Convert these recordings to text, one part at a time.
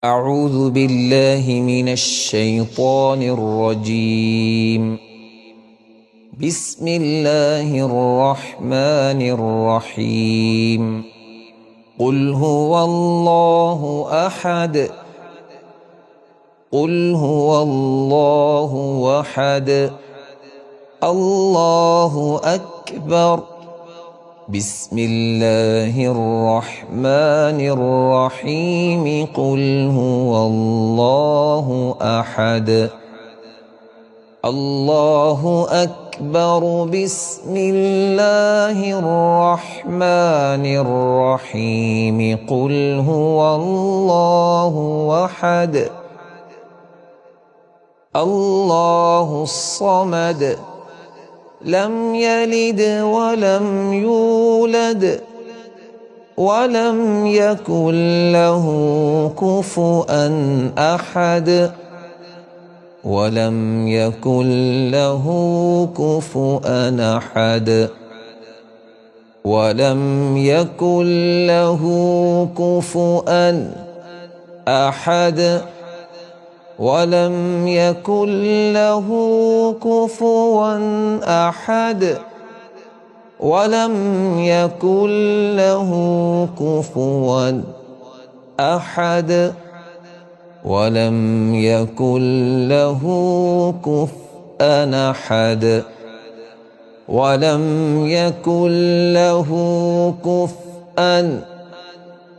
أعوذ بالله من الشيطان الرجيم. بسم الله الرحمن الرحيم. قل هو الله أحد. قل هو الله أحد. الله أكبر. بسم الله الرحمن الرحيم. قل هو الله أحد. الله أكبر. بسم الله الرحمن الرحيم. قل هو الله أحد. الله الصمد. لم يلد ولم يولد ولم يكن له كفؤا أحد. ولم يكن له كفؤا أحد. ولم يكن له كفؤا أحد. ولم يكن له كفوا أحد. ولم يكن له كفوا أحد. ولم يكن له كفوا أحد. ولم يكن له كفوا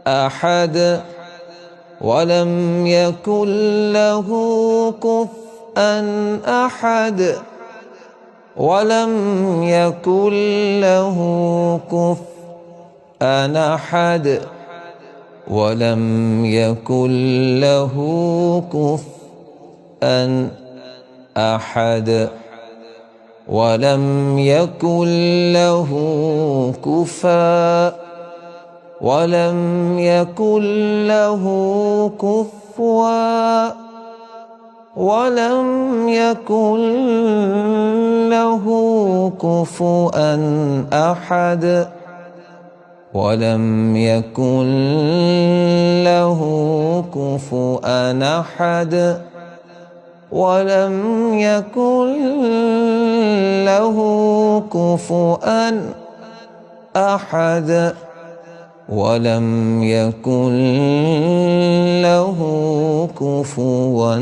أحد. ولم يكن له كفوا أحد. ولم يكن له كفوا أحد. ولم يكن له كفوا أحد. ولم يكن له كفوا. ولم يكن له كفوا. ولم يكن له كفوا أحد. ولم يكن له كفوا أحد. ولم يكن له كفوا أحد. ولم يكن له كفوا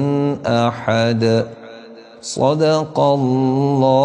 أحد. صدق الله.